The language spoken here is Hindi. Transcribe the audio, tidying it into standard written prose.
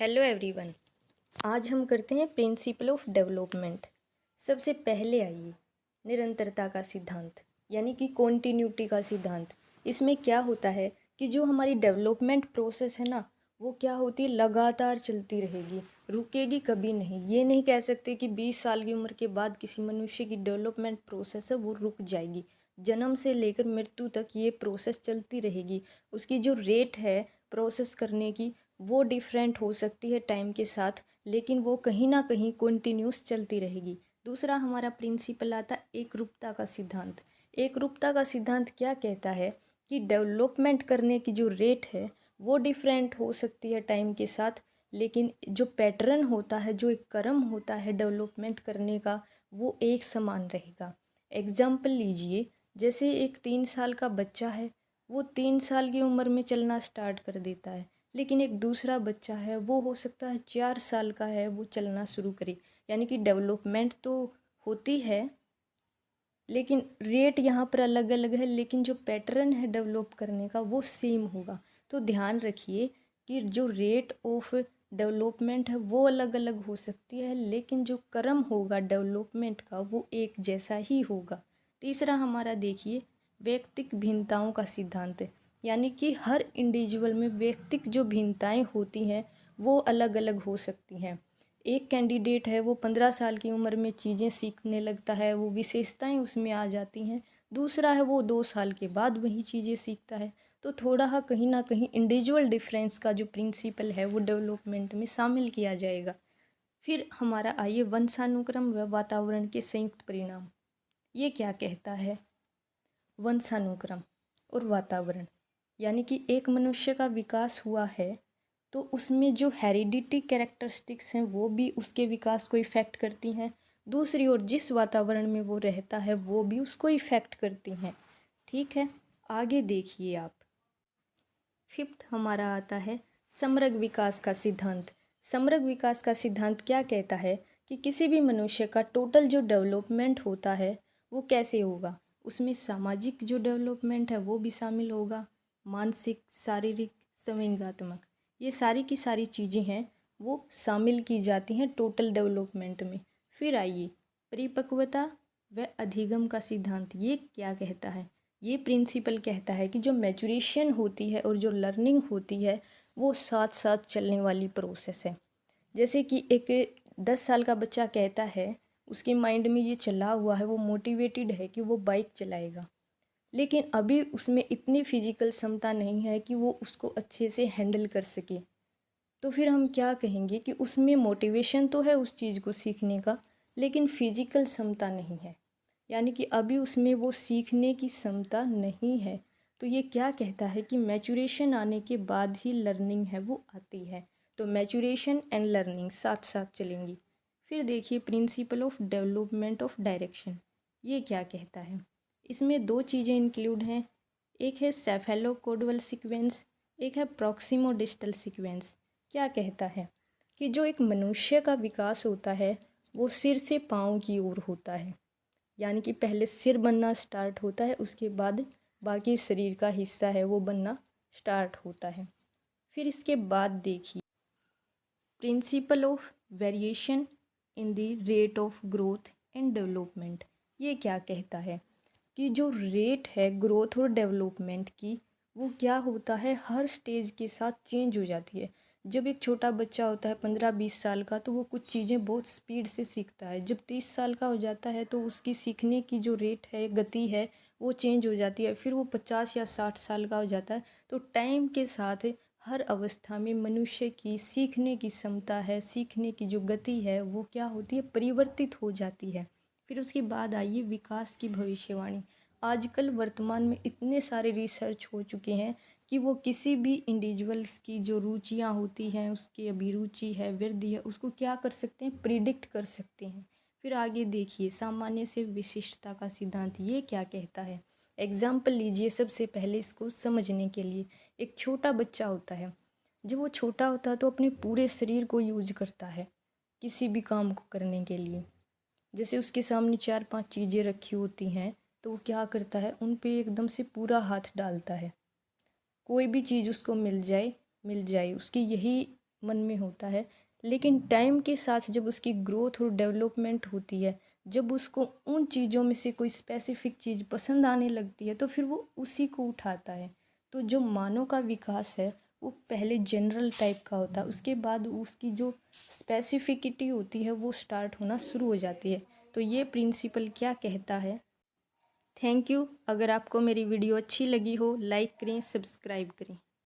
Hello everyone. आज हम करते हैं प्रिंसिपल ऑफ डेवलपमेंट। सबसे पहले आइए निरंतरता का सिद्धांत यानी कि कॉन्टिन्यूटी का सिद्धांत। इसमें क्या होता है कि जो हमारी डेवलपमेंट प्रोसेस है ना, वो क्या होती है, लगातार चलती रहेगी, रुकेगी कभी नहीं। ये नहीं कह सकते कि 20 साल की उम्र के बाद किसी मनुष्य की डेवलपमेंट प्रोसेस है वो रुक जाएगी। जन्म से लेकर मृत्यु तक ये प्रोसेस चलती रहेगी। उसकी जो रेट है प्रोसेस करने की वो डिफरेंट हो सकती है टाइम के साथ, लेकिन वो कहीं ना कहीं कंटिन्यूस चलती रहेगी। दूसरा हमारा प्रिंसिपल आता है एकरूपता का सिद्धांत। एकरूपता का सिद्धांत क्या कहता है कि डेवलपमेंट करने की जो रेट है वो डिफरेंट हो सकती है टाइम के साथ, लेकिन जो पैटर्न होता है, जो एक क्रम होता है डेवलपमेंट करने का, वो एक समान रहेगा। एग्जाम्पल लीजिए, जैसे एक 3 साल का बच्चा है, वो 3 साल की उम्र में चलना स्टार्ट कर देता है, लेकिन एक दूसरा बच्चा है वो हो सकता है 4 साल का है, वो चलना शुरू करे। यानी कि डेवलपमेंट तो होती है, लेकिन रेट यहाँ पर अलग अलग है, लेकिन जो पैटर्न है डेवलप करने का वो सेम होगा। तो ध्यान रखिए कि जो रेट ऑफ डेवलपमेंट है वो अलग अलग हो सकती है, लेकिन जो क्रम होगा डेवलपमेंट का वो एक जैसा ही होगा। तीसरा हमारा देखिए व्यक्तिक भिन्नताओं का सिद्धांत है। यानी कि हर इंडिविजुअल में व्यक्तिक जो भिन्नताएं होती हैं वो अलग अलग हो सकती हैं। एक कैंडिडेट है वो 15 साल की उम्र में चीज़ें सीखने लगता है, वो विशेषताएं उसमें आ जाती हैं। दूसरा है वो 2 साल के बाद वही चीज़ें सीखता है। तो थोड़ा कहीं ना कहीं इंडिविजुअल डिफरेंस का जो प्रिंसिपल है वो डेवलपमेंट में शामिल किया जाएगा। फिर हमारा आइए वंशानुक्रम व वातावरण के संयुक्त परिणाम। ये क्या कहता है? वंशानुक्रम और वातावरण यानी कि एक मनुष्य का विकास हुआ है तो उसमें जो हेरिडिटी कैरेक्टरिस्टिक्स हैं वो भी उसके विकास को इफ़ेक्ट करती हैं। दूसरी ओर जिस वातावरण में वो रहता है वो भी उसको इफ़ेक्ट करती हैं। ठीक है, आगे देखिए आप। फिफ्थ हमारा आता है समग्र विकास का सिद्धांत। समग्र विकास का सिद्धांत क्या कहता है कि किसी भी मनुष्य का टोटल जो डेवलपमेंट होता है वो कैसे होगा। उसमें सामाजिक जो डेवलपमेंट है वो भी शामिल होगा, मानसिक, शारीरिक, संवेगात्मक, ये सारी की सारी चीज़ें हैं वो शामिल की जाती हैं टोटल डेवलपमेंट में। फिर आइए परिपक्वता व अधिगम का सिद्धांत। ये क्या कहता है? ये प्रिंसिपल कहता है कि जो मैचुरेशन होती है और जो लर्निंग होती है वो साथ साथ चलने वाली प्रोसेस है। जैसे कि एक 10 साल का बच्चा कहता है, उसके माइंड में ये चला हुआ है, वो मोटिवेटेड है कि वो बाइक चलाएगा, लेकिन अभी उसमें इतनी फिजिकल क्षमता नहीं है कि वो उसको अच्छे से हैंडल कर सके। तो फिर हम क्या कहेंगे कि उसमें मोटिवेशन तो है उस चीज़ को सीखने का, लेकिन फिजिकल क्षमता नहीं है। यानी कि अभी उसमें वो सीखने की क्षमता नहीं है। तो ये क्या कहता है कि मैचुरेशन आने के बाद ही लर्निंग है वो आती है। तो मैचुरेशन एंड लर्निंग साथ साथ चलेंगी। फिर देखिए principle of development of direction. ये क्या कहता है? इसमें दो चीज़ें इंक्लूड हैं। एक है सेफेलोकोडल सीक्वेंस, एक है प्रॉक्सिमो डिस्टल सीक्वेंस। क्या कहता है कि जो एक मनुष्य का विकास होता है वो सिर से पाँव की ओर होता है। यानी कि पहले सिर बनना स्टार्ट होता है, उसके बाद बाकी शरीर का हिस्सा है वो बनना स्टार्ट होता है। फिर इसके बाद देखिए principle of variation in the rate of growth and development. ये क्या कहता है कि जो रेट है ग्रोथ और डेवलपमेंट की वो क्या होता है, हर स्टेज के साथ चेंज हो जाती है। जब एक छोटा बच्चा होता है 15-20 साल का तो वो कुछ चीज़ें बहुत स्पीड से सीखता है। जब 30 साल का हो जाता है तो उसकी सीखने की जो रेट है, गति है, वो चेंज हो जाती है। फिर वो 50 या 60 साल का हो जाता है तो टाइम के साथ हर अवस्था में मनुष्य की सीखने की क्षमता है, सीखने की जो गति है वो क्या होती है, परिवर्तित हो जाती है। फिर उसके बाद आइए विकास की भविष्यवाणी। आजकल वर्तमान में इतने सारे रिसर्च हो चुके हैं कि वो किसी भी इंडिविजुअल्स की जो रुचियां होती हैं, उसकी अभिरुचि है, वृद्धि है, उसको क्या कर सकते हैं, प्रिडिक्ट कर सकते हैं। फिर आगे देखिए सामान्य से विशिष्टता का सिद्धांत। ये क्या कहता है? एग्जाम्पल लीजिए सबसे पहले इसको समझने के लिए। एक छोटा बच्चा होता है, जब वो छोटा होता है तो अपने पूरे शरीर को यूज करता है किसी भी काम को करने के लिए। जैसे उसके सामने 4-5 चीज़ें रखी होती हैं तो वो क्या करता है, उन पे एकदम से पूरा हाथ डालता है। कोई भी चीज़ उसको मिल जाए उसकी यही मन में होता है, लेकिन टाइम के साथ जब उसकी ग्रोथ और डेवलपमेंट होती है, जब उसको उन चीज़ों में से कोई स्पेसिफिक चीज़ पसंद आने लगती है तो फिर वो उसी को उठाता है। तो जो मानव का विकास है वो पहले जनरल टाइप का होता है, उसके बाद उसकी जो स्पेसिफिसिटी होती है वो स्टार्ट होना शुरू हो जाती है। तो ये प्रिंसिपल क्या कहता है? Thank you. अगर आपको मेरी वीडियो अच्छी लगी हो, लाइक करें, सब्सक्राइब करें।